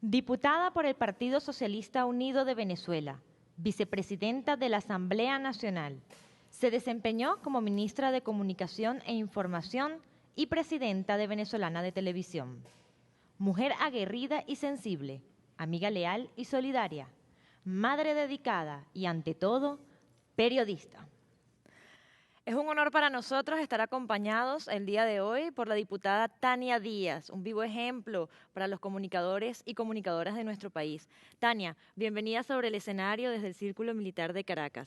Diputada por el Partido Socialista Unido de Venezuela, vicepresidenta de la Asamblea Nacional. Se desempeñó como ministra de Comunicación e Información y presidenta de Venezolana de Televisión. Mujer aguerrida y sensible, amiga leal y solidaria, madre dedicada y, ante todo, periodista. Es un honor para nosotros estar acompañados el día de hoy por la diputada Tania Díaz, un vivo ejemplo para los comunicadores y comunicadoras de nuestro país. Tania, bienvenida sobre el escenario desde el Círculo Militar de Caracas.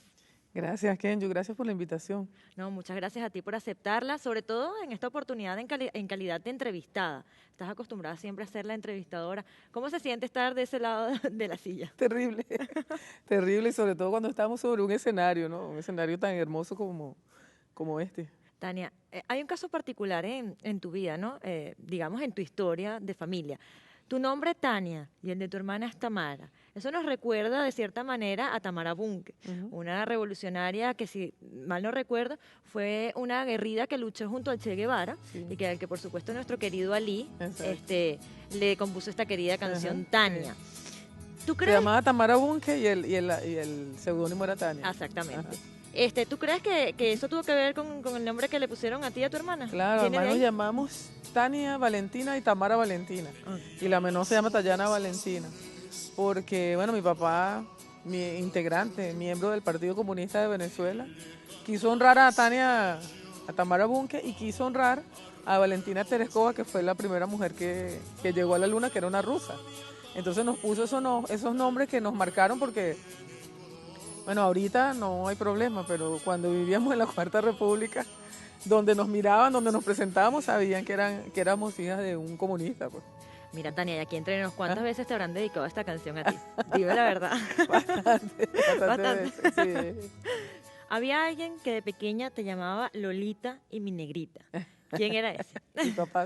Gracias, Kenjo. Gracias por la invitación. No, muchas gracias a ti por aceptarla, sobre todo en esta oportunidad en calidad de entrevistada. Estás acostumbrada siempre a ser la entrevistadora. ¿Cómo se siente estar de ese lado de la silla? Terrible, terrible, y sobre todo cuando estamos sobre un escenario, ¿no? Un escenario tan hermoso como este. Tania, hay un caso particular en tu vida, ¿no? Digamos en tu historia de familia. Tu nombre Tania y el de tu hermana es Tamara. Eso nos recuerda de cierta manera a Tamara Bunke, una revolucionaria que, si mal no recuerdo, fue una aguerrida que luchó junto al Che Guevara, Sí. y que al que por supuesto nuestro querido Ali le compuso esta querida canción Ajá, Tania. sí. ¿Tú Se crees? llamaba Tamara Bunke y el seudónimo era Tania. Exactamente. Ajá. ¿Tú crees que eso tuvo que ver con el nombre que le pusieron a ti y a tu hermana? Claro, ¿Viene de además nos ahí? llamamos Tania Valentina y Tamara Valentina. Ok. Y la menor se llama Tayana Valentina. Porque, bueno, mi papá, mi integrante, miembro del Partido Comunista de Venezuela, quiso honrar a Tamara Bunke, y quiso honrar a Valentina Tereskova, que fue la primera mujer que llegó a la luna, que era una rusa. Entonces nos puso esos nombres que nos marcaron porque, bueno, ahorita no hay problema, pero cuando vivíamos en la Cuarta República, donde nos miraban, donde nos presentábamos, sabían que éramos hijas de un comunista, pues. Mira, Tania, y aquí entre nos, ¿cuántas veces te habrán dedicado esta canción a ti? Dime la verdad. Bastante Bastante. veces, sí. Había alguien que de pequeña te llamaba Lolita y mi negrita. ¿Quién era ese? Mi papá.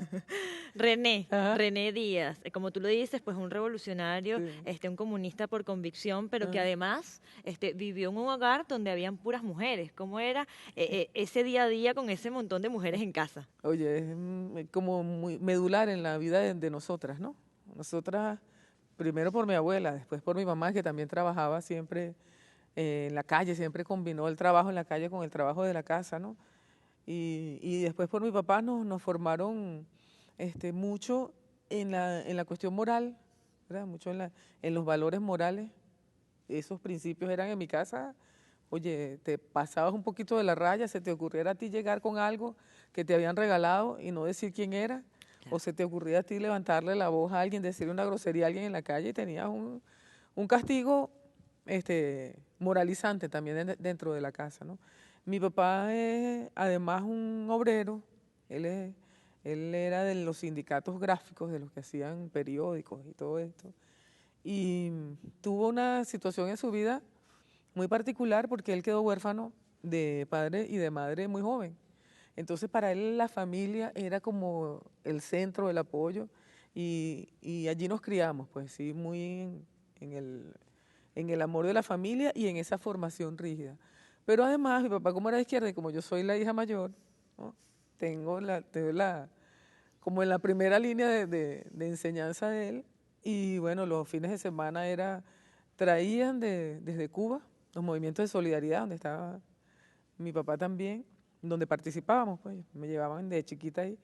René, Ajá. René Díaz. Como tú lo dices, pues un revolucionario, Sí. un comunista por convicción, pero que Ajá. además vivió en un hogar donde habían puras mujeres. ¿Cómo era ese día a día con ese montón de mujeres en casa? Oye, es como muy medular en la vida de nosotras, ¿no? Nosotras, primero por mi abuela, después por mi mamá, que también trabajaba siempre en la calle, siempre combinó el trabajo en la calle con el trabajo de la casa, ¿no? Y después por mi papá nos formaron mucho en la cuestión moral, ¿verdad? Mucho en los valores morales. Esos principios eran en mi casa. Oye, te pasabas un poquito de la raya, se te ocurriera a ti llegar con algo que te habían regalado y no decir quién era, Claro. o se te ocurría a ti levantarle la voz a alguien, decirle una grosería a alguien en la calle, y tenías un castigo moralizante también dentro de la casa, ¿no? Mi papá es además un obrero. Él era de los sindicatos gráficos, de los que hacían periódicos y todo esto, y tuvo una situación en su vida muy particular porque él quedó huérfano de padre y de madre muy joven. Entonces para él la familia era como el centro del apoyo, y allí nos criamos, pues sí, muy en el amor de la familia y en esa formación rígida. Pero además mi papá, como era de izquierda y como yo soy la hija mayor, ¿no? tengo como en la primera línea de enseñanza de él. Y bueno, los fines de semana traían desde Cuba los movimientos de solidaridad, donde estaba mi papá también, donde participábamos, pues me llevaban de chiquita ahí.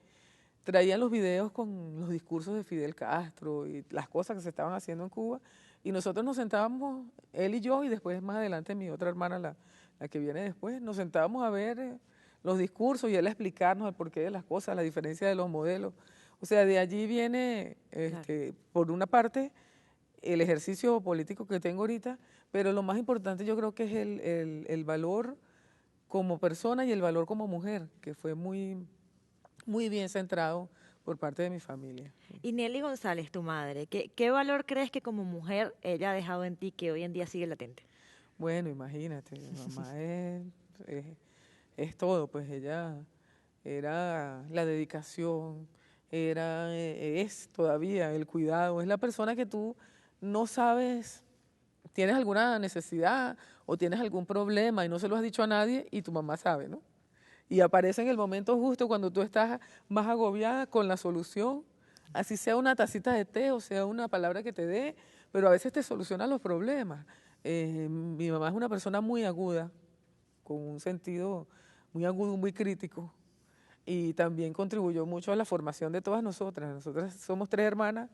Traían los videos con los discursos de Fidel Castro y las cosas que se estaban haciendo en Cuba, y nosotros nos sentábamos, él y yo, y después más adelante mi otra hermana, la que viene después, nos sentábamos a ver los discursos y él a explicarnos el porqué de las cosas, la diferencia de los modelos. O sea, de allí viene, Claro. por una parte, el ejercicio político que tengo ahorita, pero lo más importante yo creo que es el valor como persona y el valor como mujer, que fue muy, muy bien centrado por parte de mi familia. Y Nelly González, tu madre, ¿qué valor crees que como mujer ella ha dejado en ti que hoy en día sigue latente? Bueno, imagínate, mi mamá es, es todo, pues ella era la dedicación, es todavía el cuidado, es la persona que tú no sabes, tienes alguna necesidad o tienes algún problema y no se lo has dicho a nadie, y tu mamá sabe, ¿no? Y aparece en el momento justo cuando tú estás más agobiada con la solución así sea una tacita de té o sea una palabra que te dé, pero a veces te soluciona los problemas. Mi mamá es una persona muy aguda, con un sentido muy agudo, muy crítico, y también contribuyó mucho a la formación de todas nosotras. Nosotras somos 3 hermanas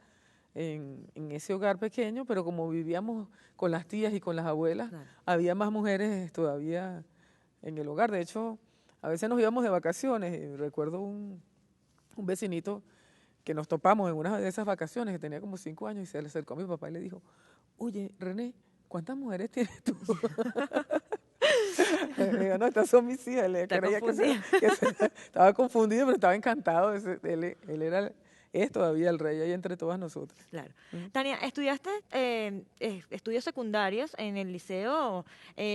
en ese hogar pequeño, pero como vivíamos con las tías y con las abuelas, Claro. había más mujeres todavía en el hogar. De hecho, a veces nos íbamos de vacaciones. Y recuerdo un vecinito que nos topamos en una de esas vacaciones, que tenía como 5 años, y se le acercó a mi papá y le dijo, oye, René, ¿cuántas mujeres tienes tú? Le digo, no, estas son mis hijas. Le Está creía confundida. estaba confundido, pero estaba encantado. Él era, es todavía el rey ahí entre todas nosotras. Claro. Tania, estudiaste estudios secundarios en el Liceo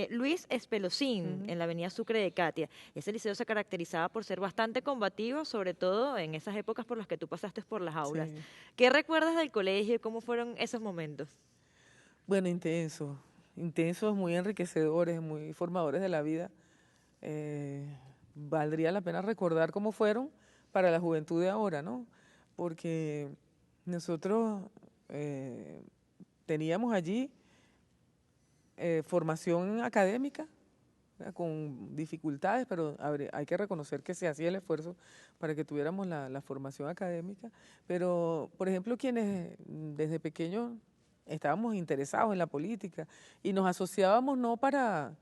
Luis Espelosín, Ujú. en la avenida Sucre de Catia. Ese liceo se caracterizaba por ser bastante combativo, sobre todo en esas épocas por las que tú pasaste por las aulas. Sí. ¿Qué recuerdas del colegio y cómo fueron esos momentos? Bueno, intensos, muy enriquecedores, muy formadores de la vida. Valdría la pena recordar cómo fueron para la juventud de ahora, ¿no? Porque nosotros teníamos allí formación académica, ¿verdad? Con dificultades, pero hay que reconocer que se hacía el esfuerzo para que tuviéramos la formación académica. Pero, por ejemplo, quienes desde pequeños estábamos interesados en la política y nos asociábamos no para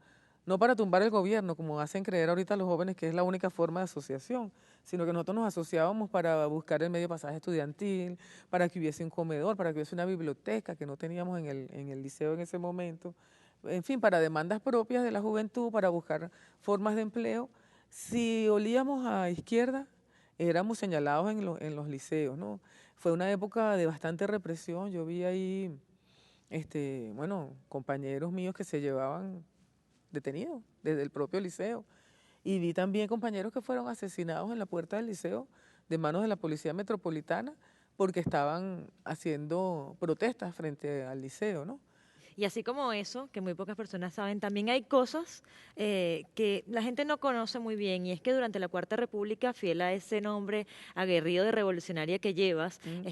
tumbar el gobierno, como hacen creer ahorita los jóvenes que es la única forma de asociación, sino que nosotros nos asociábamos para buscar el medio de pasaje estudiantil, para que hubiese un comedor, para que hubiese una biblioteca que no teníamos en el liceo en ese momento, en fin, para demandas propias de la juventud, para buscar formas de empleo. Si olíamos a izquierda, éramos señalados en los liceos, ¿no? Fue una época de bastante represión. Yo vi ahí, bueno, compañeros míos que se llevaban detenidos desde el propio liceo. Y vi también compañeros que fueron asesinados en la puerta del liceo de manos de la Policía Metropolitana porque estaban haciendo protestas frente al liceo, ¿no? Y así como eso, que muy pocas personas saben, también hay cosas que la gente no conoce muy bien, y es que durante la Cuarta República, fiel a ese nombre aguerrido de revolucionaria que llevas, Mm,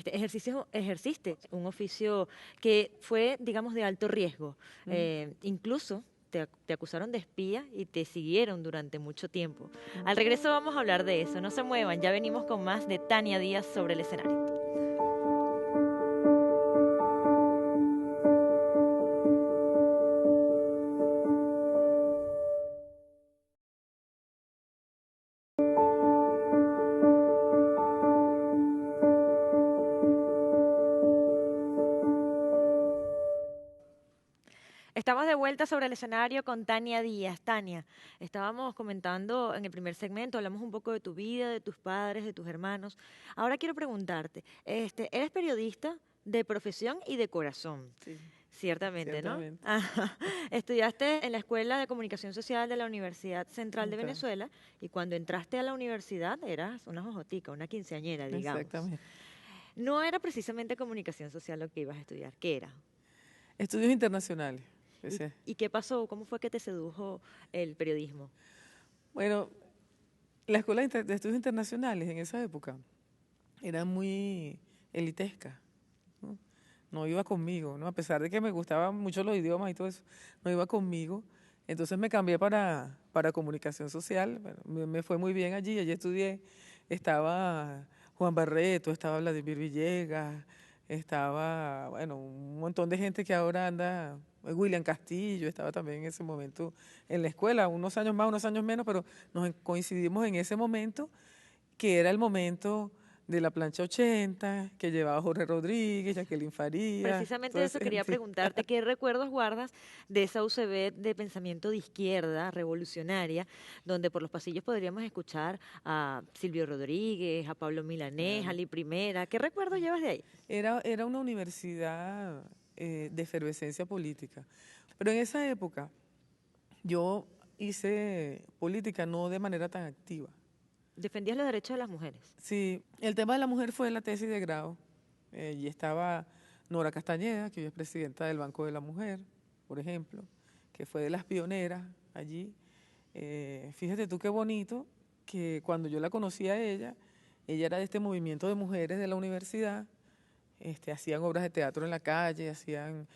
ejerciste un oficio que fue, digamos, de alto riesgo. mm, Incluso te acusaron de espía y te siguieron durante mucho tiempo. mm. Al regreso vamos a hablar de eso, no se muevan, ya venimos con más de Tania Díaz sobre el escenario. Estamos de vuelta sobre el escenario con Tania Díaz. Tania, estábamos comentando en el primer segmento, hablamos un poco de tu vida, de tus padres, de tus hermanos. Ahora quiero preguntarte, eres periodista de profesión y de corazón, Sí, ciertamente, ¿no? ciertamente. Ajá. Estudiaste en la Escuela de Comunicación Social de la Universidad Central de Central. Venezuela y cuando entraste a la universidad eras una jojotica, una quinceañera, digamos. Exactamente. No era precisamente comunicación social lo que ibas a estudiar, ¿qué era? Estudios internacionales. ¿Y, Ese. y qué pasó? ¿Cómo fue que te sedujo el periodismo? Bueno, la Escuela de Estudios Internacionales en esa época era muy elitesca, ¿no? No iba conmigo, ¿no? A pesar de que me gustaban mucho los idiomas y todo eso, no iba conmigo. Entonces me cambié para comunicación social. Bueno, me fue muy bien allí. Allí estudié. Estaba Juan Barreto, estaba Vladimir Villegas, estaba, bueno, un montón de gente que ahora anda. William Castillo estaba también en ese momento en la escuela, unos años más, unos años menos, pero coincidimos en ese momento que era el momento de la plancha 80, que llevaba Jorge Rodríguez, Jacqueline Farías, Precisamente toda de eso esa quería gente. preguntarte, ¿qué recuerdos guardas de esa UCB de pensamiento de izquierda, revolucionaria, donde por los pasillos podríamos escuchar a Silvio Rodríguez, a Pablo Milanés, a Claro. Ali Primera? ¿Qué recuerdos llevas de ahí? Era una universidad de efervescencia política. Pero en esa época yo hice política no de manera tan activa. Defendías los derechos de las mujeres. Sí, el tema de la mujer fue la tesis de grado. Y estaba Nora Castañeda, que hoy es presidenta del Banco de la Mujer, por ejemplo, que fue de las pioneras allí. Fíjate tú qué bonito que cuando yo la conocí a ella, Ella era de este movimiento de mujeres de la universidad, hacían obras de teatro en la calle, hacían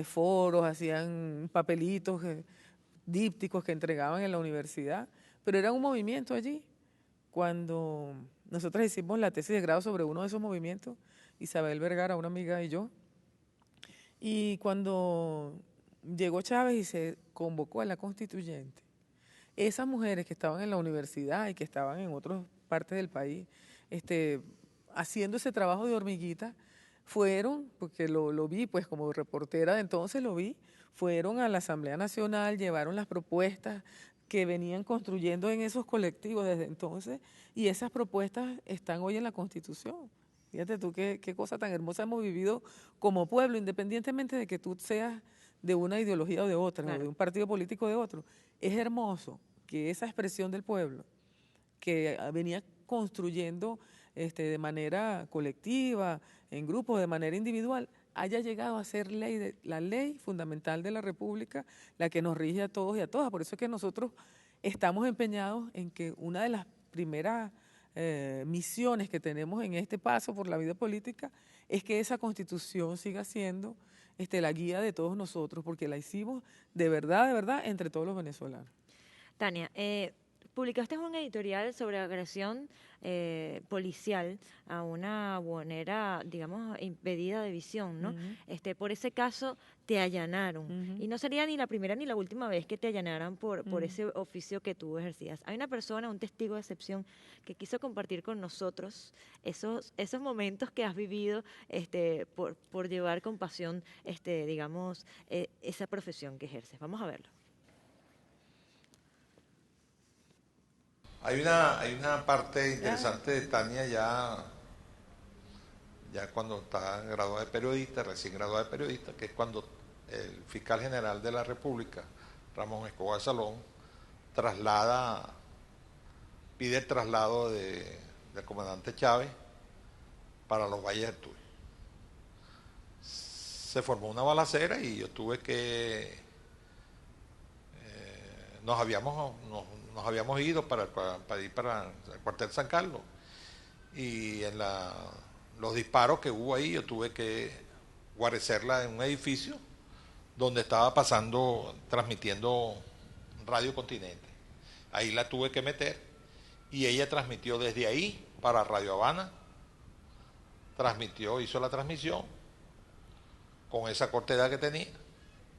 foros, hacían papelitos, dípticos que entregaban en la universidad, pero era un movimiento allí. Cuando nosotros hicimos la tesis de grado sobre uno de esos movimientos, Isabel Vergara, una amiga y yo, y cuando llegó Chávez y se convocó a la constituyente, esas mujeres que estaban en la universidad y que estaban en otras partes del país, haciendo ese trabajo de hormiguita, fueron, porque lo vi, pues como reportera de entonces lo vi, fueron a la Asamblea Nacional, llevaron las propuestas que venían construyendo en esos colectivos desde entonces, y esas propuestas están hoy en la Constitución. Fíjate tú qué cosa tan hermosa hemos vivido como pueblo, independientemente de que tú seas de una ideología o de otra, claro, o de un partido político o de otro. Es hermoso que esa expresión del pueblo que venía construyendo de manera colectiva, en grupos, de manera individual, haya llegado a ser la ley fundamental de la República, la que nos rige a todos y a todas. Por eso es que nosotros estamos empeñados en que una de las primeras misiones que tenemos en este paso por la vida política es que esa Constitución siga siendo la guía de todos nosotros, porque la hicimos de verdad, entre todos los venezolanos. Tania, publicaste un editorial sobre agresión policial a una buhonera, digamos, impedida de visión, ¿no? Por ese caso te allanaron. Y no sería ni la primera ni la última vez que te allanaran por ese oficio que tú ejercías. Hay una persona, un testigo de excepción, que quiso compartir con nosotros esos momentos que has vivido por llevar con pasión, digamos, esa profesión que ejerces. Vamos a verlo. Hay una parte interesante de Tania ya cuando está graduada de periodista, recién graduada de periodista, que es cuando el fiscal general de la República, Ramón Escobar Salón, pide el traslado del comandante Chávez para los Valles del Tuy. Se formó una balacera y yo tuve que... Nos habíamos ido para ir para el cuartel San Carlos, y en los disparos que hubo ahí yo tuve que guarecerla en un edificio donde estaba transmitiendo Radio Continente. Ahí la tuve que meter y ella transmitió desde ahí para Radio Habana, hizo la transmisión con esa corta edad que tenía.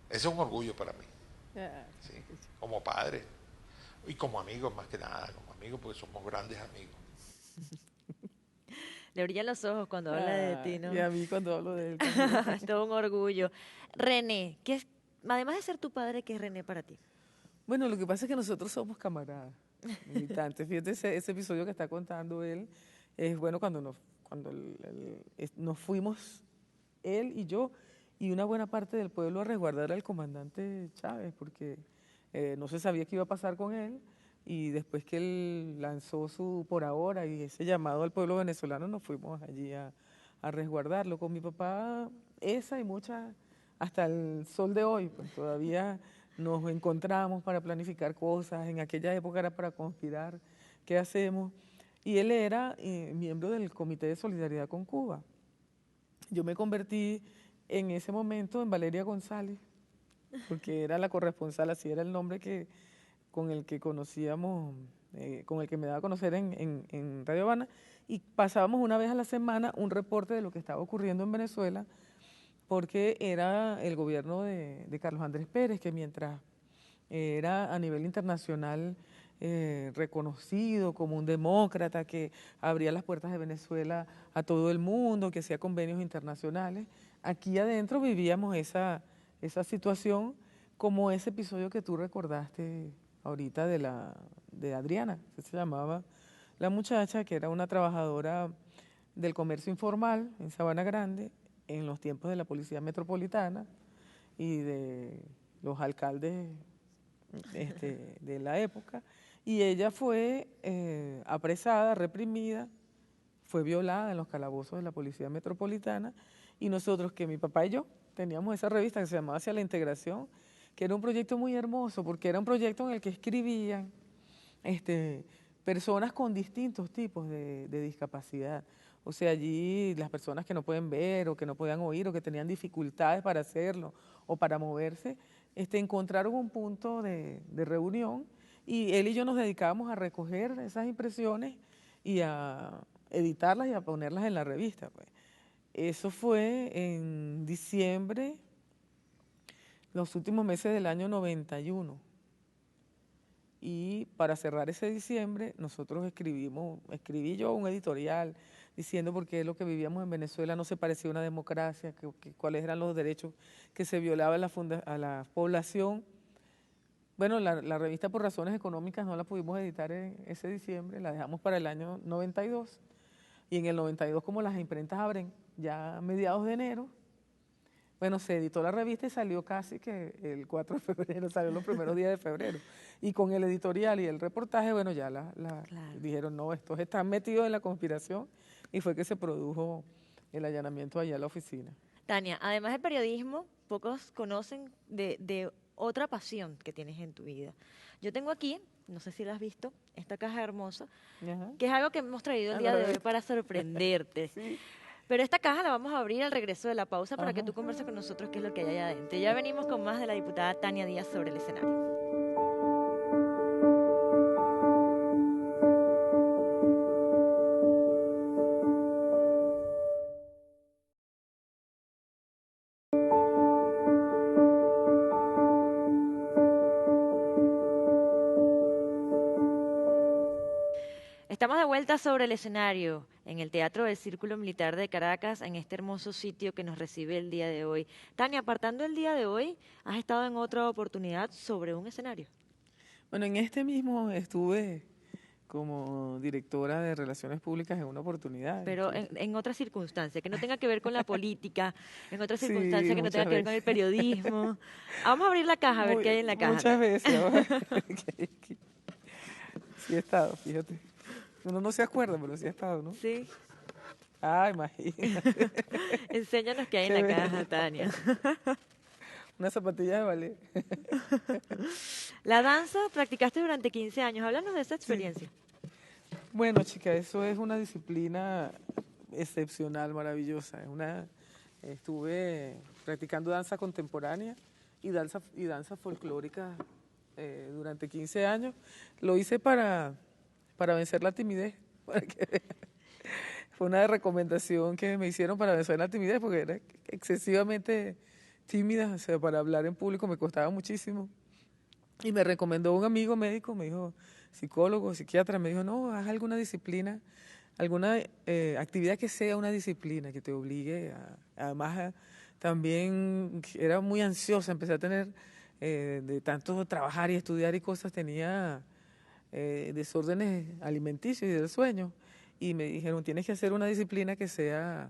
Ese es un orgullo para mí, sí, como padre. Y como amigos, más que nada, como amigos, porque somos grandes amigos. Le brillan los ojos cuando habla de ti, ¿no? Y a mí cuando hablo de él. Es todo un orgullo. René, además de ser tu padre, ¿qué es René para ti? Bueno, lo que pasa es que nosotros somos camaradas, militantes. Fíjate ese episodio que está contando él, es bueno cuando nos fuimos él y yo y una buena parte del pueblo a resguardar al comandante Chávez, porque... no se sabía qué iba a pasar con él, y después que él lanzó su por ahora y ese llamado al pueblo venezolano, nos fuimos allí a resguardarlo. Con mi papá, esa y muchas, hasta el sol de hoy, pues todavía nos encontramos para planificar cosas. En aquella época era para conspirar qué hacemos. Y él era miembro del Comité de Solidaridad con Cuba. Yo me convertí en ese momento en Valeria González, porque era la corresponsal, así era el nombre con el que conocíamos, con el que me daba a conocer en Radio Habana, y pasábamos una vez a la semana un reporte de lo que estaba ocurriendo en Venezuela, porque era el gobierno de Carlos Andrés Pérez, que mientras era a nivel internacional reconocido como un demócrata que abría las puertas de Venezuela a todo el mundo, que hacía convenios internacionales, aquí adentro vivíamos esa situación, como ese episodio que tú recordaste ahorita de Adriana, que se llamaba la muchacha, que era una trabajadora del comercio informal en Sabana Grande, en los tiempos de la Policía Metropolitana y de los alcaldes de la época, y ella fue apresada, reprimida, fue violada en los calabozos de la Policía Metropolitana, y nosotros, que mi papá y yo, teníamos esa revista que se llamaba Hacia la Integración, que era un proyecto muy hermoso, porque era un proyecto en el que escribían personas con distintos tipos de discapacidad. O sea, allí las personas que no pueden ver o que no podían oír o que tenían dificultades para hacerlo o para moverse, encontraron un punto de reunión y él y yo nos dedicábamos a recoger esas impresiones y a editarlas y a ponerlas en la revista, pues. Eso fue en diciembre, los últimos meses del año 91. Y para cerrar ese diciembre, nosotros escribí yo un editorial diciendo por qué lo que vivíamos en Venezuela no se parecía a una democracia, cuáles eran los derechos que se violaban a la población. Bueno, la revista por razones económicas no la pudimos editar en ese diciembre, la dejamos para el año 92. Y en el 92, como las imprentas abren ya a mediados de enero, bueno, se editó la revista y salió casi que el 4 de febrero, salió los primeros días de febrero. Y con el editorial y el reportaje, bueno, ya Claro. dijeron, no, estos están metidos en la conspiración, y fue que se produjo el allanamiento allá a la oficina. Tania, además del periodismo, pocos conocen de otra pasión que tienes en tu vida. Yo tengo aquí, no sé si la has visto, esta caja hermosa, Ajá. que es algo que hemos traído el día de hoy para sorprenderte. Sí. Pero esta caja la vamos a abrir al regreso de la pausa para que Ajá. tú converses con nosotros qué es lo que hay allá adentro. Ya venimos con más de la diputada Tania Díaz sobre el escenario. Estamos de vuelta sobre el escenario en el Teatro del Círculo Militar de Caracas, en este hermoso sitio que nos recibe el día de hoy. Tania, apartando el día de hoy, ¿has estado en otra oportunidad sobre un escenario? Bueno, en este mismo estuve como directora de Relaciones Públicas en una oportunidad. Pero en otra circunstancia, que no tenga que ver con la política, en otra Sí, circunstancia que no tenga muchas que ver con el veces. periodismo. Vamos a abrir la caja a ver qué hay en la caja. Muchas veces. Sí he estado, fíjate. Uno no se acuerda, pero sí he estado, ¿no? Sí, Ah, imagínate. enséñanos qué hay en Qué la bello. caja, Tania. Una zapatilla de ballet. La danza practicaste durante 15 años. Háblanos de esa experiencia. Bueno, chica, eso es una disciplina excepcional, maravillosa. Estuve practicando danza contemporánea y danza folclórica durante 15 años. Lo hice para vencer la timidez. Fue una recomendación que me hicieron para vencer la timidez porque era excesivamente tímida, o sea, para hablar en público me costaba muchísimo. Y me recomendó un amigo médico, me dijo, psicólogo, psiquiatra, me dijo, no, haz alguna disciplina, alguna actividad que sea una disciplina, que te obligue además, también era muy ansiosa, empecé a tener, de tanto trabajar y estudiar y cosas, tenía desórdenes alimenticios y del sueño. Y me dijeron, tienes que hacer una disciplina que sea,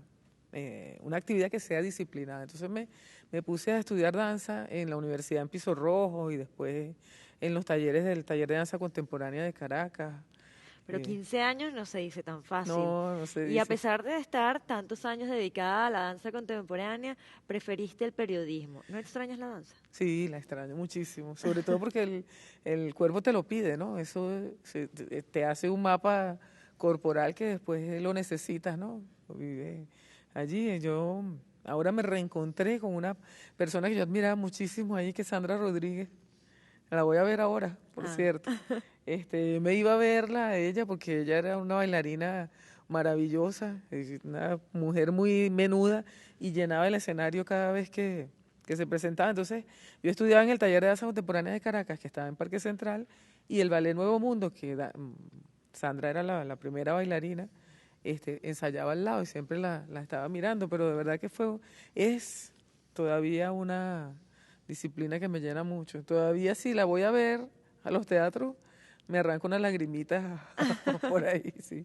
una actividad que sea disciplinada. Entonces me puse a estudiar danza en la universidad en Piso Rojo y después en los talleres del Taller de Danza Contemporánea de Caracas. Pero 15 años no se dice tan fácil. No se Y a dice. pesar de estar tantos años dedicada a la danza contemporánea, preferiste el periodismo. ¿No extrañas la danza? Sí, la extraño muchísimo, sobre todo porque el cuerpo te lo pide, ¿no? Eso te hace un mapa corporal que después lo necesitas, ¿no? Lo vive allí. Yo ahora me reencontré con una persona que yo admiraba muchísimo allí, que es Sandra Rodríguez. La voy a ver ahora, por cierto. Me iba a verla a ella porque ella era una bailarina maravillosa, una mujer muy menuda y llenaba el escenario cada vez que se presentaba. Entonces, yo estudiaba en el Taller de Danza Contemporánea de Caracas, que estaba en Parque Central, y el Ballet Nuevo Mundo, Sandra era la primera bailarina, ensayaba al lado y siempre la estaba mirando, pero de verdad que es todavía una disciplina que me llena mucho. Todavía si la voy a ver a los teatros, me arranco unas lagrimitas por ahí, sí.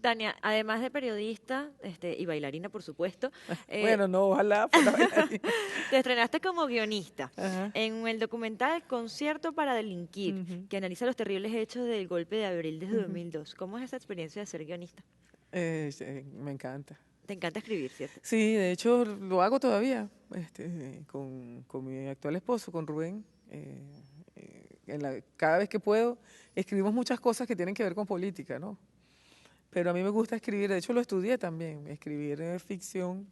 Tania, además de periodista y bailarina, por supuesto, Bueno, no, ojalá fuera bailarina. te estrenaste como guionista Ajá. en el documental Concierto para Delinquir, Ujú. que analiza los terribles hechos del golpe de abril de 2002. ¿Cómo es esa experiencia de ser guionista? Me encanta. Te encanta escribir, ¿cierto? Sí, de hecho lo hago todavía con mi actual esposo, con Rubén. cada vez que puedo, escribimos muchas cosas que tienen que ver con política, ¿no? Pero a mí me gusta escribir, de hecho lo estudié también, escribir ficción.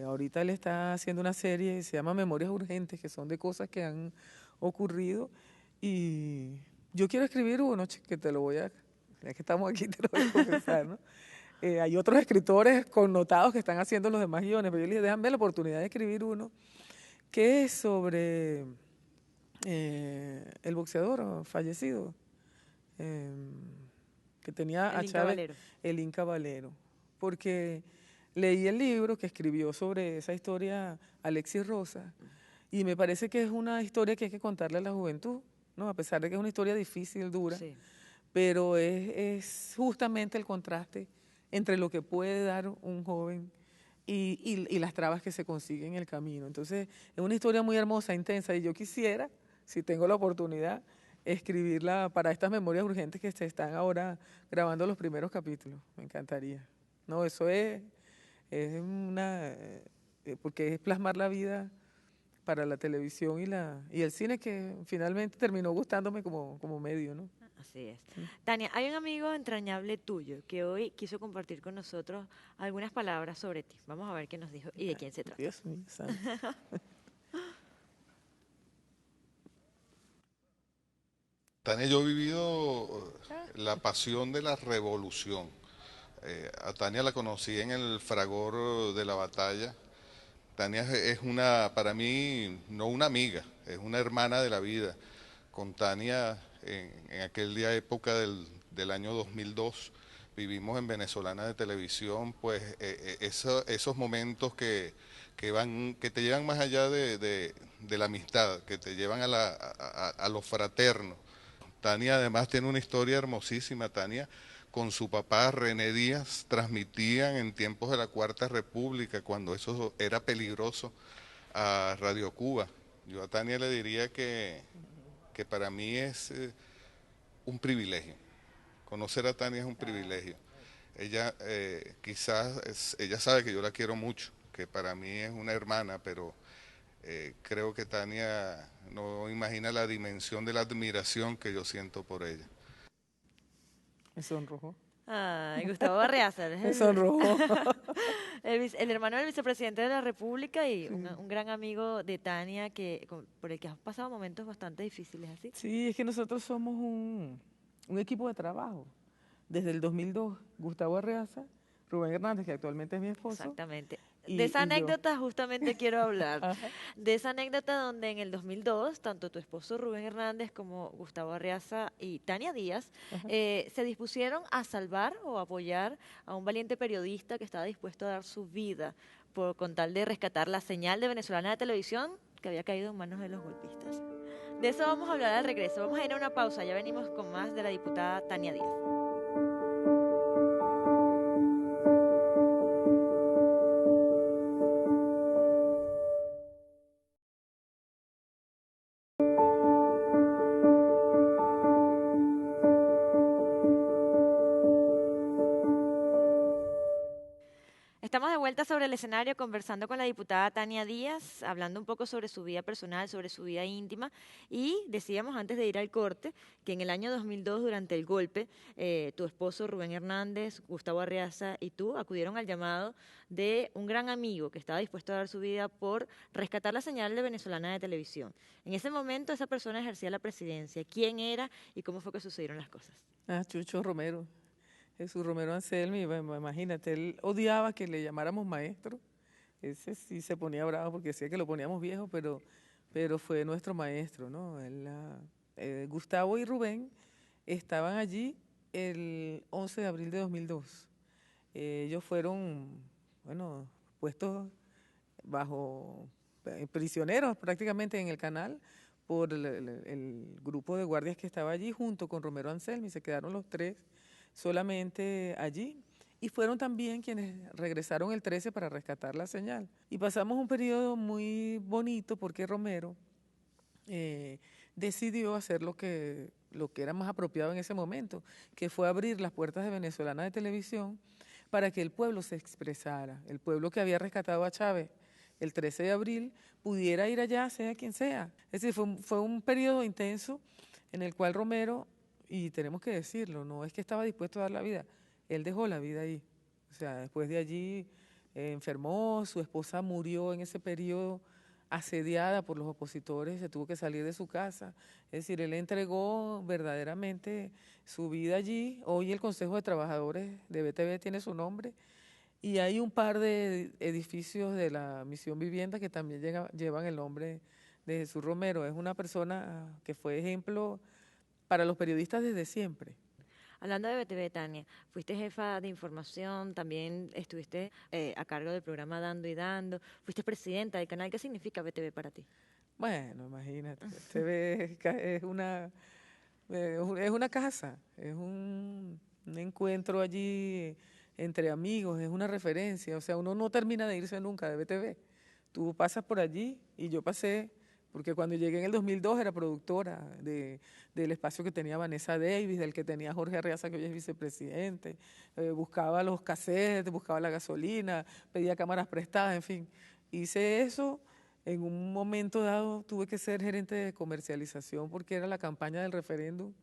Ahorita él está haciendo una serie, se llama Memorias Urgentes, que son de cosas que han ocurrido. Y yo quiero escribir uno, que te lo voy a, ya que estamos aquí, te lo voy a confesar, ¿no? Hay otros escritores connotados que están haciendo los demás guiones, pero yo les dije, déjame la oportunidad de escribir uno que es sobre el boxeador fallecido, que tenía a Chávez, el Inca Valero, porque leí el libro que escribió sobre esa historia Alexis Rosa y me parece que es una historia que hay que contarle a la juventud, ¿no? A pesar de que es una historia difícil, dura, sí, pero es justamente el contraste entre lo que puede dar un joven y las trabas que se consiguen en el camino. Entonces, es una historia muy hermosa, intensa, y yo quisiera, si tengo la oportunidad, escribirla para estas memorias urgentes que se están ahora grabando los primeros capítulos. Me encantaría. No, eso es una, porque es plasmar la vida para la televisión y el cine, que finalmente terminó gustándome como medio, ¿no? Así es. Tania, hay un amigo entrañable tuyo que hoy quiso compartir con nosotros algunas palabras sobre ti. Vamos a ver qué nos dijo y de quién se trata. Dios mío, santo. Tania, yo he vivido la pasión de la revolución. A Tania la conocí en el fragor de la batalla. Tania es para mí, no una amiga, es una hermana de la vida. Con Tania, en aquella época del año 2002, vivimos en Venezolana de Televisión, pues esos momentos que te llevan más allá de la amistad, que te llevan a lo fraterno. Tania además tiene una historia hermosísima. Tania con su papá René Díaz transmitían en tiempos de la Cuarta República, cuando eso era peligroso, a Radio Cuba. Yo a Tania le diría que para mí es un privilegio. Conocer a Tania es un privilegio. Ella ella sabe que yo la quiero mucho, que para mí es una hermana, pero creo que Tania no imagina la dimensión de la admiración que yo siento por ella. Me sonrojó. Ay, Gustavo Arreaza. Me sonrojó. El hermano del vicepresidente de la República y sí, un gran amigo de Tania por el que has pasado momentos bastante difíciles, ¿así? Sí, es que nosotros somos un equipo de trabajo. Desde el 2002, Gustavo Arreaza, Rubén Hernández, que actualmente es mi esposo. Exactamente. De esa anécdota justamente quiero hablar. De esa anécdota donde en el 2002, tanto tu esposo Rubén Hernández como Gustavo Arreaza y Tania Díaz se dispusieron a salvar o apoyar a un valiente periodista que estaba dispuesto a dar su vida con tal de rescatar la señal de Venezolana de Televisión que había caído en manos de los golpistas. De eso vamos a hablar al regreso. Vamos a ir a una pausa. Ya venimos con más de la diputada Tania Díaz. Estamos de vuelta sobre el escenario conversando con la diputada Tania Díaz, hablando un poco sobre su vida personal, sobre su vida íntima, y decíamos antes de ir al corte que en el año 2002, durante el golpe, tu esposo Rubén Hernández, Gustavo Arreaza y tú acudieron al llamado de un gran amigo que estaba dispuesto a dar su vida por rescatar la señal de Venezolana de Televisión. En ese momento esa persona ejercía la presidencia. ¿Quién era y cómo fue que sucedieron las cosas? Chucho Romero. Jesús Romero Anselmi, imagínate, él odiaba que le llamáramos maestro. Ese sí se ponía bravo porque decía que lo poníamos viejo, pero fue nuestro maestro, ¿no? Gustavo y Rubén estaban allí el 11 de abril de 2002. Ellos fueron, puestos prisioneros prácticamente en el canal por el grupo de guardias que estaba allí junto con Romero Anselmi. Se quedaron los tres solamente allí, y fueron también quienes regresaron el 13 para rescatar la señal. Y pasamos un periodo muy bonito porque Romero decidió hacer lo que era más apropiado en ese momento, que fue abrir las puertas de Venezolana de Televisión para que el pueblo se expresara, el pueblo que había rescatado a Chávez, el 13 de abril, pudiera ir allá, sea quien sea. Es decir, fue un periodo intenso en el cual Romero, y tenemos que decirlo, no es que estaba dispuesto a dar la vida, él dejó la vida ahí. O sea, después de allí enfermó, su esposa murió en ese periodo asediada por los opositores, se tuvo que salir de su casa. Es decir, él entregó verdaderamente su vida allí. Hoy el Consejo de Trabajadores de BTV tiene su nombre y hay un par de edificios de la Misión Vivienda que también llevan el nombre de Jesús Romero. Es una persona que fue ejemplo para los periodistas desde siempre. Hablando de BTV, Tania, fuiste jefa de información, también estuviste a cargo del programa Dando y Dando, fuiste presidenta del canal. ¿Qué significa BTV para ti? Bueno, imagínate, BTV es una casa, es un encuentro allí entre amigos, es una referencia. O sea, uno no termina de irse nunca de BTV. Tú pasas por allí y yo pasé, porque cuando llegué en el 2002 era productora del espacio que tenía Vanessa Davis, del que tenía Jorge Arreaza, que hoy es vicepresidente. Buscaba los cassettes, buscaba la gasolina, pedía cámaras prestadas, en fin. Hice eso. En un momento dado tuve que ser gerente de comercialización porque era la campaña del referéndum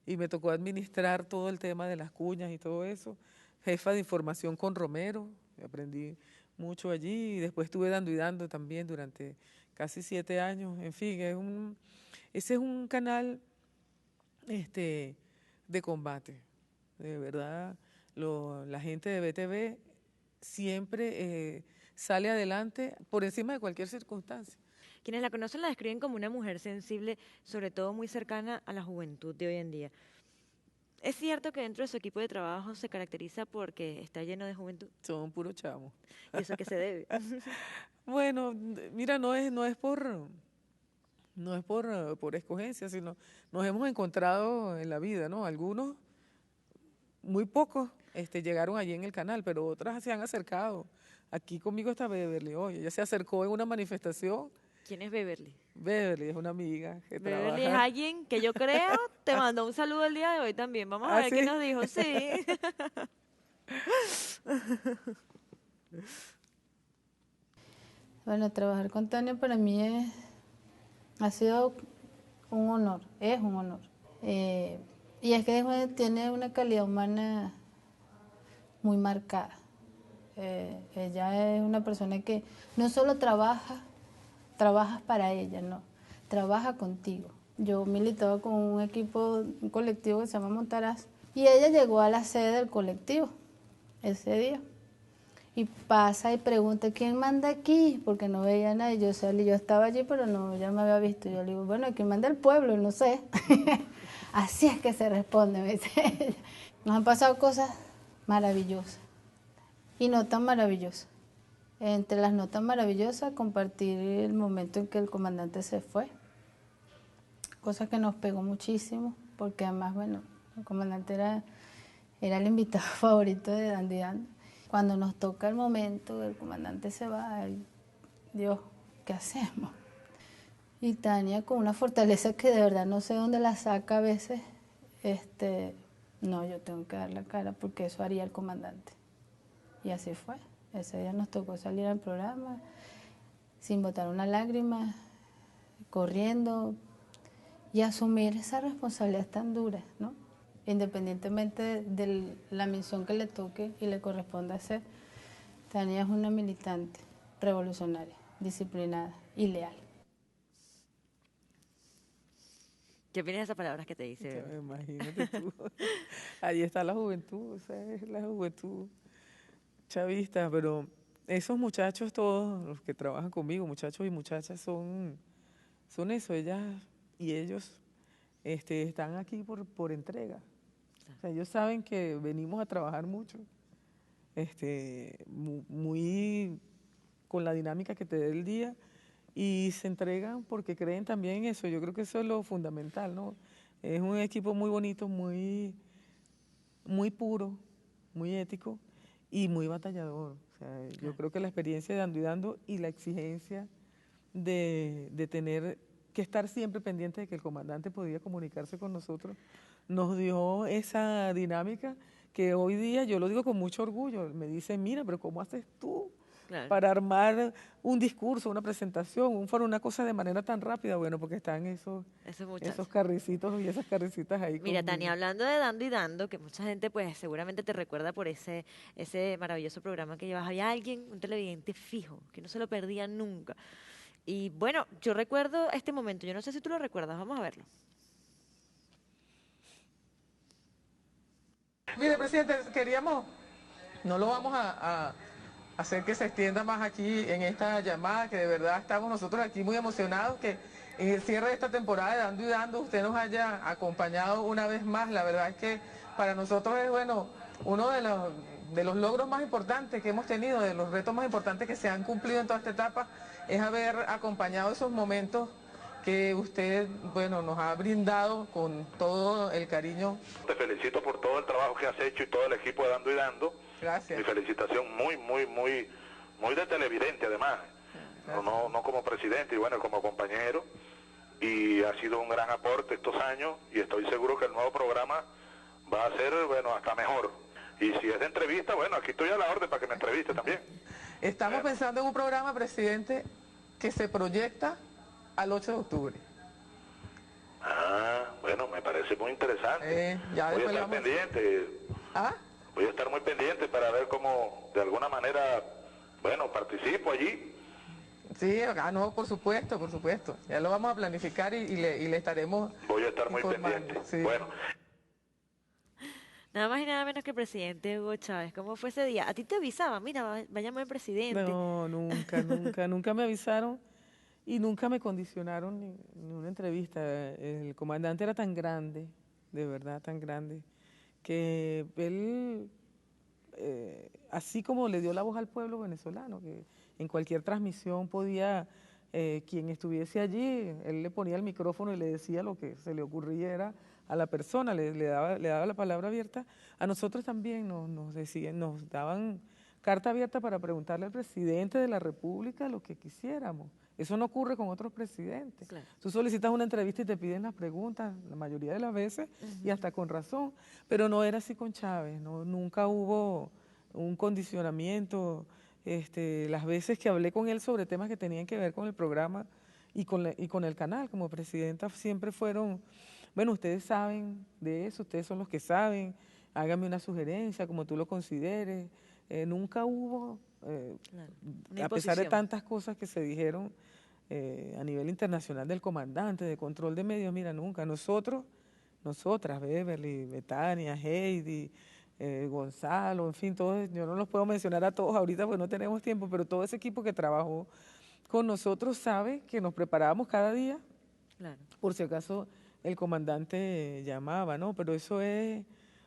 y me tocó administrar todo el tema de las cuñas y todo eso. Jefa de información con Romero, aprendí mucho allí y después estuve dando y dando también durante casi 7 años. En fin, ese es un canal de combate. De verdad, la gente de BTV siempre sale adelante por encima de cualquier circunstancia. Quienes la conocen la describen como una mujer sensible, sobre todo muy cercana a la juventud de hoy en día. ¿Es cierto que dentro de su equipo de trabajo se caracteriza porque está lleno de juventud? Son puros chamos. ¿Y eso a qué se debe? Bueno, mira, no es por escogencia, sino nos hemos encontrado en la vida, ¿no? Algunos, muy pocos, llegaron allí en el canal, pero otras se han acercado. Aquí conmigo está Beverly hoy, ella se acercó en una manifestación. ¿Quién es Beverly? Beverly es una amiga que Beverly es trabaja. alguien que yo creo te mandó un saludo el día de hoy también. Vamos a ver qué ¿Sí? nos dijo. Sí. Bueno, trabajar con Tania para mí ha sido un honor, es un honor. Y es que tiene una calidad humana muy marcada. Ella es una persona que no solo trabajas para ella, no, trabaja contigo. Yo militaba con un equipo, un colectivo que se llama Montaraz, y ella llegó a la sede del colectivo ese día. Y pasa y pregunta, ¿quién manda aquí? Porque no veía a nadie. Yo salí, yo estaba allí, pero no, ya me había visto. Yo le digo, bueno, ¿quién manda el pueblo? No sé. Así es que se responde, me dice ella. Nos han pasado cosas maravillosas y no tan maravillosas. Entre las no tan maravillosas, compartir el momento en que el comandante se fue. Cosa que nos pegó muchísimo, porque además, bueno, el comandante era el invitado favorito de Dando y Dando. Cuando nos toca el momento, el comandante se va, y, Dios, ¿qué hacemos? Y Tania, con una fortaleza que de verdad no sé dónde la saca a veces, no, yo tengo que dar la cara porque eso haría el comandante. Y así fue. Ese día nos tocó salir al programa sin botar una lágrima, corriendo y asumir esa responsabilidad tan dura, ¿no? Independientemente de la misión que le toque y le corresponda hacer. Tania es una militante revolucionaria, disciplinada y leal. ¿Qué opinas de esas palabras que te dice? Imagínate tú. Ahí está la juventud, o sea, es la juventud chavista, pero esos muchachos todos, los que trabajan conmigo, muchachos y muchachas, son eso, ellas y ellos están aquí por entrega. O sea, ellos saben que venimos a trabajar mucho, muy con la dinámica que te dé el día, y se entregan porque creen también en eso. Yo creo que eso es lo fundamental, ¿no? Es un equipo muy bonito, muy puro, muy ético y muy batallador. O sea, yo creo que la experiencia de Dando y Dando y la exigencia de tener que estar siempre pendiente de que el comandante podía comunicarse con nosotros, nos dio esa dinámica que hoy día, yo lo digo con mucho orgullo, me dicen, mira, pero ¿cómo haces tú Claro. para armar un discurso, una presentación, un foro, una cosa de manera tan rápida, bueno, porque están esos carricitos y esas carricitas ahí. Mira, conmigo. Tania, hablando de Dando y Dando, que mucha gente pues seguramente te recuerda por ese maravilloso programa que llevas. Había alguien, un televidente fijo, que no se lo perdía nunca. Y bueno, yo recuerdo este momento, yo no sé si tú lo recuerdas, vamos a verlo. Mire, presidente, no lo vamos a hacer que se extienda más aquí en esta llamada, que de verdad estamos nosotros aquí muy emocionados que en el cierre de esta temporada de Dando y Dando usted nos haya acompañado una vez más. La verdad es que para nosotros es, bueno, uno de los logros más importantes que hemos tenido, de los retos más importantes que se han cumplido en toda esta etapa, es haber acompañado esos momentos que usted, bueno, nos ha brindado con todo el cariño. Te felicito por todo el trabajo que has hecho y todo el equipo de Dando y Dando. Gracias. Mi felicitación muy de televidente además, no como presidente y bueno, como compañero. Y ha sido un gran aporte estos años y estoy seguro que el nuevo programa va a ser, bueno, hasta mejor. Y si es de entrevista, bueno, aquí estoy a la orden para que me entreviste también. Estamos pensando en un programa, presidente, que se proyecta al 8 de octubre. Ah, bueno, me parece muy interesante. Ya voy a estar pendiente. ¿Ah? Voy a estar muy pendiente para ver cómo, de alguna manera, bueno, participo allí. Sí, no, por supuesto. Ya lo vamos a planificar y le estaremos Voy a estar muy informando. pendiente. Sí. Bueno. Nada más y nada menos que el presidente Hugo Chávez. ¿Cómo fue ese día? ¿A ti te avisaban? Mira, vayamos el presidente. No, nunca me avisaron y nunca me condicionaron ni una entrevista. El comandante era tan grande, de verdad tan grande, que él, así como le dio la voz al pueblo venezolano, que en cualquier transmisión podía, quien estuviese allí, él le ponía el micrófono y le decía lo que se le ocurriera a la persona, le daba la palabra abierta. A nosotros también nos daban carta abierta para preguntarle al presidente de la República lo que quisiéramos. Eso no ocurre con otros presidentes. Claro. Tú solicitas una entrevista y te piden las preguntas, la mayoría de las veces, y hasta con razón, pero no era así con Chávez, nunca hubo un condicionamiento. Las veces que hablé con él sobre temas que tenían que ver con el programa y con el canal como presidenta siempre fueron, bueno, ustedes saben de eso, ustedes son los que saben, hágame una sugerencia como tú lo consideres. Nunca hubo, a pesar de tantas cosas que se dijeron a nivel internacional del comandante, de control de medios, mira, nunca. Nosotras, Beverly, Betania, Heidi, Gonzalo, en fin, todos, yo no los puedo mencionar a todos ahorita porque no tenemos tiempo, pero todo ese equipo que trabajó con nosotros sabe que nos preparábamos cada día, claro, por si acaso el comandante llamaba, ¿no? Pero eso es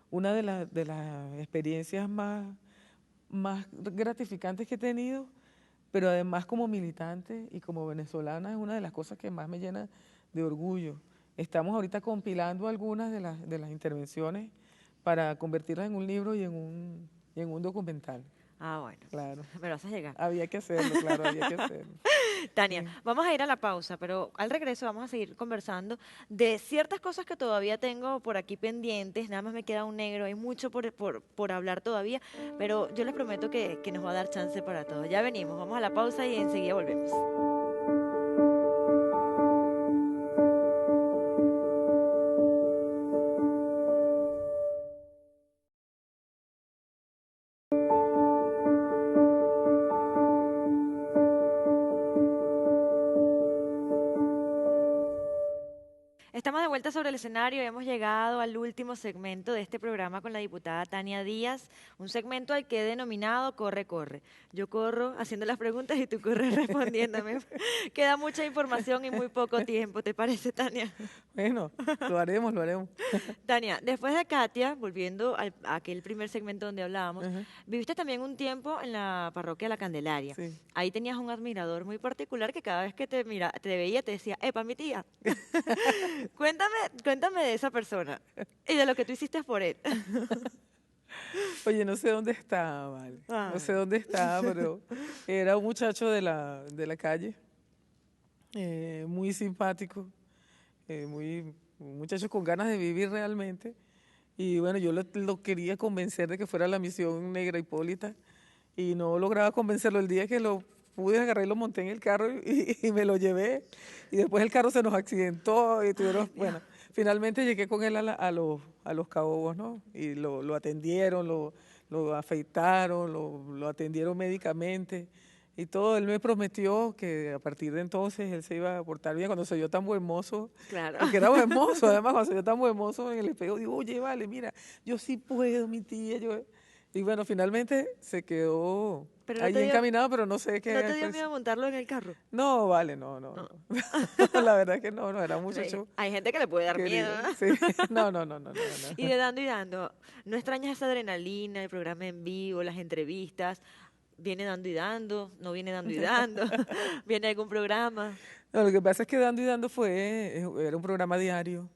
una de las experiencias más gratificantes que he tenido, pero además como militante y como venezolana es una de las cosas que más me llena de orgullo. Estamos ahorita compilando algunas de las intervenciones para convertirlas en un libro y en un documental. Ah, bueno. Claro. Me lo haces llegar. Había que hacerlo, claro, había que hacerlo. Tania, vamos a ir a la pausa, pero al regreso vamos a seguir conversando de ciertas cosas que todavía tengo por aquí pendientes. Nada más me queda un negro, hay mucho por hablar todavía, pero yo les prometo que nos va a dar chance para todo. Ya venimos, vamos a la pausa y enseguida volvemos. Estamos de vuelta sobre el escenario y hemos llegado al último segmento de este programa con la diputada Tania Díaz, un segmento al que he denominado Corre, Corre. Yo corro haciendo las preguntas y tú corres respondiéndome. Queda mucha información y muy poco tiempo, ¿te parece, Tania? Bueno, lo haremos. Tania, después de Katia, volviendo a aquel primer segmento donde hablábamos, viviste también un tiempo en la parroquia La Candelaria. Sí. Ahí tenías un admirador muy particular que cada vez que te veía te decía, ¡epa, mi tía! Cuéntame de esa persona y de lo que tú hiciste por él. Oye, no sé dónde está, vale. No sé dónde está, pero era un muchacho de la calle, muy simpático, un muchacho con ganas de vivir realmente. Y bueno, yo lo quería convencer de que fuera la Misión Negra Hipólita. y no lograba convencerlo. El día que lo pude agarrar y lo monté en el carro y me lo llevé, y después el carro se nos accidentó y tuvieron, bueno, finalmente llegué con él a los Cabobos, ¿no? Y lo atendieron, lo afeitaron, lo atendieron médicamente y todo. Él me prometió que a partir de entonces él se iba a portar bien. Cuando se vio tan buen mozo, Claro. porque era buen mozo, además cuando se vio tan buen mozo en el espejo, digo, oye, vale, mira, yo sí puedo, mi tía. Y bueno, finalmente se quedó Pero no allí te dio- encaminado, pero no sé qué. ¿No te dio pues, miedo montarlo en el carro? no, vale, no. No. La verdad es que no, era un Sí, muchacho hay gente que le puede dar querido. miedo, ¿no? Sí. No. Y de Dando y Dando, ¿no extrañas esa adrenalina, el programa en vivo, las entrevistas? ¿Viene Dando y Dando? ¿No viene Dando y Dando? ¿Viene algún programa? No, lo que pasa es que Dando y Dando era un programa diario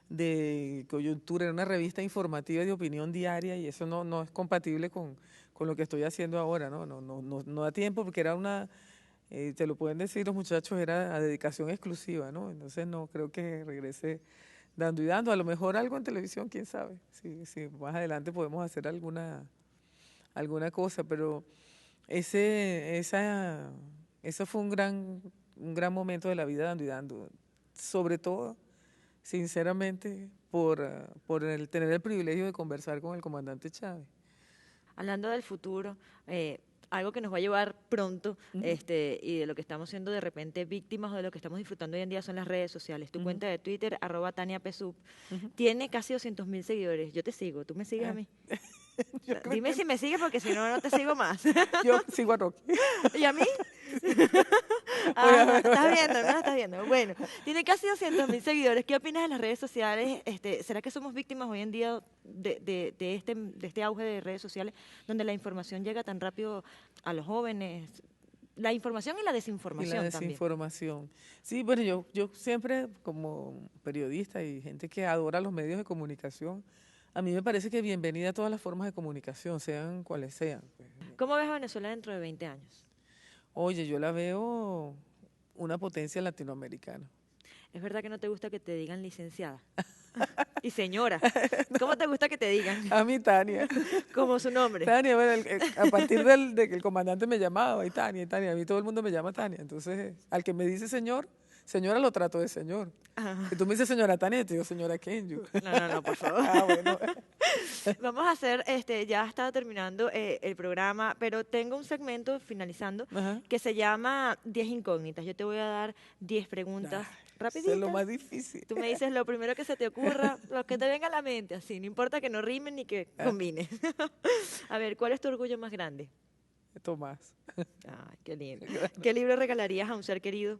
de coyuntura, era una revista informativa de opinión diaria, y eso no es compatible con lo que estoy haciendo ahora, ¿no? No da tiempo, porque era te lo pueden decir los muchachos, era a dedicación exclusiva, ¿no? Entonces no creo que regrese Dando y Dando. A lo mejor algo en televisión, quién sabe. Si más adelante podemos hacer alguna cosa, pero eso fue un gran momento de la vida Dando y Dando, sobre todo, sinceramente, por el tener el privilegio de conversar con el comandante Chávez. Hablando del futuro, algo que nos va a llevar pronto, y de lo que estamos siendo de repente víctimas o de lo que estamos disfrutando hoy en día son las redes sociales. Tu cuenta de Twitter, @TaniaPSUB, tiene casi 200.000 seguidores. Yo te sigo, ¿tú me sigues a mí? Dime si me sigues, porque si no, no te sigo más. Yo sigo a Rocky. ¿Y a mí? Estás viendo, no estás viendo. Bueno, tiene casi 200.000 seguidores. ¿Qué opinas de las redes sociales? ¿Será que somos víctimas hoy en día de este auge de redes sociales, donde la información llega tan rápido a los jóvenes? La información y la Y desinformación la también. desinformación. Sí, bueno, yo siempre, como periodista y gente que adora los medios de comunicación, a mí me parece que bienvenida a todas las formas de comunicación, sean cuales sean. Pues. ¿Cómo ves a Venezuela dentro de 20 años? Oye, yo la veo una potencia latinoamericana. ¿Es verdad que no te gusta que te digan licenciada? Y señora. ¿Cómo te gusta que te digan? A mí, Tania. Como su nombre. Tania, bueno, a partir de que el comandante me llamaba, y Tania, a mí todo el mundo me llama Tania. Entonces, al que me dice señora lo trato de señor. Ajá. Si tú me dices señora Tania, yo te digo señora Kenyu. No, por favor. Bueno. Vamos a hacer, ya está terminando el programa, pero tengo un segmento finalizando Ajá. que se llama 10 incógnitas. Yo te voy a dar 10 preguntas Eso rapiditas. es lo más difícil. Tú me dices lo primero que se te ocurra, lo que te venga a la mente, así, no importa que no rimen ni que combine. A ver, ¿cuál es tu orgullo más grande? Tomás. Ay, qué lindo. ¿Qué libro regalarías a un ser querido?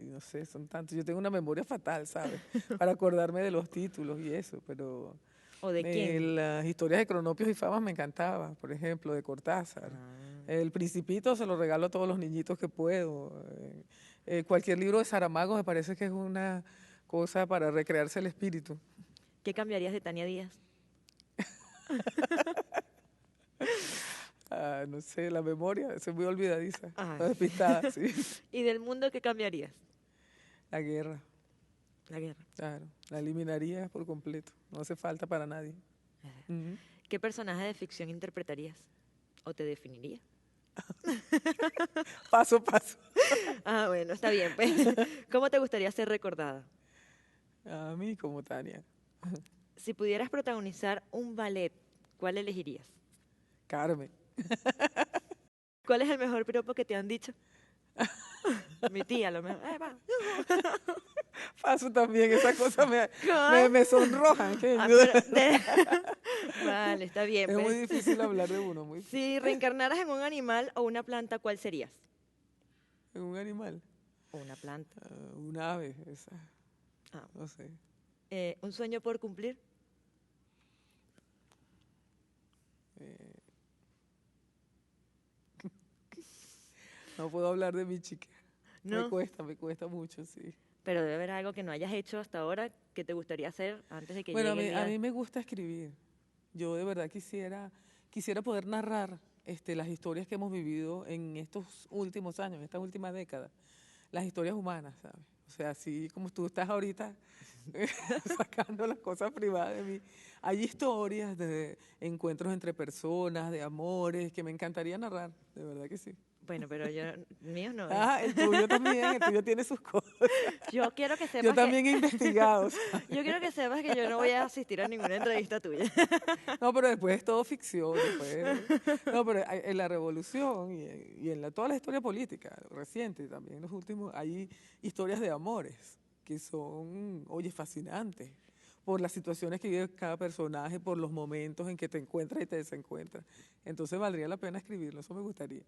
No sé, son tantos. Yo tengo una memoria fatal, ¿sabes? Para acordarme de los títulos y eso, pero ¿O de quién? las historias de Cronopios y Famas me encantaban, por ejemplo, de Cortázar. Ah. El Principito se lo regalo a todos los niñitos que puedo. Cualquier libro de Saramago me parece que es una cosa para recrearse el espíritu. ¿Qué cambiarías de Tania Díaz? No sé, la memoria, soy muy olvidadiza, Ay. despistada, sí. ¿Y del mundo qué cambiarías? La guerra, La guerra. claro, la eliminaría por completo, no hace falta para nadie. Ujú. ¿Qué personaje de ficción interpretarías? ¿O te definirías? Paso a paso. Ah, bueno, está bien. Pues. ¿Cómo te gustaría ser recordada? A mí como Tania. Si pudieras protagonizar un ballet, ¿cuál elegirías? Carmen. ¿Cuál es el mejor piropo que te han dicho? Mi tía, a lo mejor. Va. Paso también, esas cosas ¿Cuál? me sonrojan. Ah, pero Vale, está bien. Es pues. muy difícil hablar de uno, muy difícil. Si reencarnaras en un animal o una planta, ¿cuál serías? En un animal, O una planta. un ave, esa, Ah, no sé. ¿Un sueño por cumplir? No puedo hablar de mi chica. No. Me cuesta mucho, sí. Pero debe haber algo que no hayas hecho hasta ahora que te gustaría hacer antes de que Bueno, llegue el día. a mí me gusta escribir. Yo de verdad quisiera poder narrar las historias que hemos vivido en estos últimos años, en estas últimas décadas, las historias humanas, ¿sabes? O sea, así como tú estás ahorita sacando las cosas privadas de mí. Hay historias de encuentros entre personas, de amores, que me encantaría narrar, de verdad que sí. Bueno, pero yo, míos no. Ah, el tuyo también, el tuyo tiene sus cosas. Yo quiero que sepas Yo también he investigado. yo quiero que sepas que yo no voy a asistir a ninguna entrevista tuya. No, pero después es todo ficción. No, pero en la revolución y en toda la historia política reciente también, en los últimos, hay historias de amores que son, oye, fascinantes por las situaciones que vive cada personaje, por los momentos en que te encuentras y te desencuentras. Entonces valdría la pena escribirlo, eso me gustaría.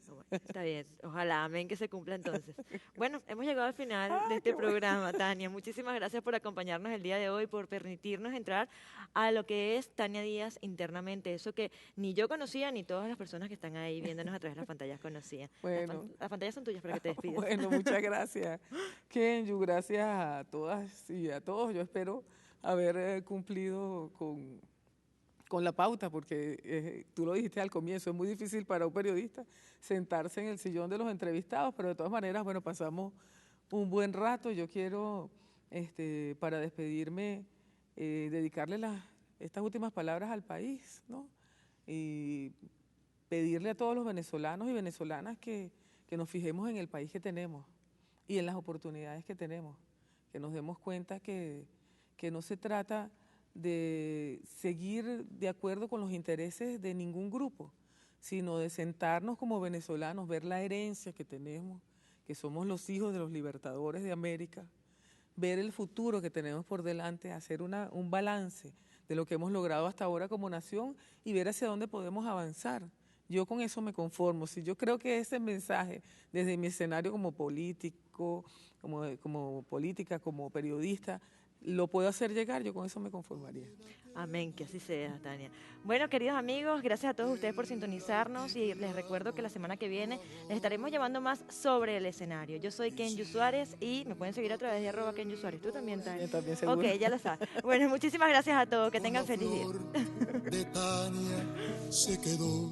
Bueno, está bien, ojalá, amén, que se cumpla entonces. Bueno, hemos llegado al final de este programa, Tania. Muchísimas gracias por acompañarnos el día de hoy, por permitirnos entrar a lo que es Tania Díaz internamente, eso que ni yo conocía, ni todas las personas que están ahí viéndonos a través de las pantallas conocían. Bueno. Las pantallas son tuyas para que te despidas. Bueno, muchas gracias, Kenyu, gracias a todas y a todos. Yo espero haber cumplido con la pauta, porque tú lo dijiste al comienzo, es muy difícil para un periodista sentarse en el sillón de los entrevistados, pero de todas maneras, bueno, pasamos un buen rato. Yo quiero, para despedirme, dedicarle estas últimas palabras al país, ¿no? Y pedirle a todos los venezolanos y venezolanas que nos fijemos en el país que tenemos y en las oportunidades que tenemos, que nos demos cuenta que no se trata de seguir de acuerdo con los intereses de ningún grupo, sino de sentarnos como venezolanos, ver la herencia que tenemos, que somos los hijos de los libertadores de América, ver el futuro que tenemos por delante, hacer un balance de lo que hemos logrado hasta ahora como nación y ver hacia dónde podemos avanzar. Yo con eso me conformo. Si yo creo que ese mensaje, desde mi escenario como político, como política, como periodista, lo puedo hacer llegar, yo con eso me conformaría. Amén, que así sea, Tania. Bueno, queridos amigos, gracias a todos ustedes por sintonizarnos y les recuerdo que la semana que viene les estaremos llevando más sobre el escenario. Yo soy Kenyu Suárez y me pueden seguir a través de @Kenyu Suárez. ¿Tú también, Tania? Yo también, seguro. Ok, ya lo sabes. Bueno, muchísimas gracias a todos. Que tengan feliz día. De Tania se quedó.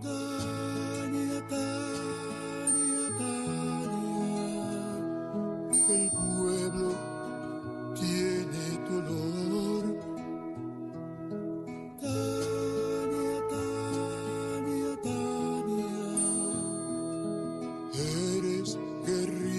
Tania, Tania, Tania, el pueblo tiene tu olor. Tania, Tania, Tania, eres guerrilla.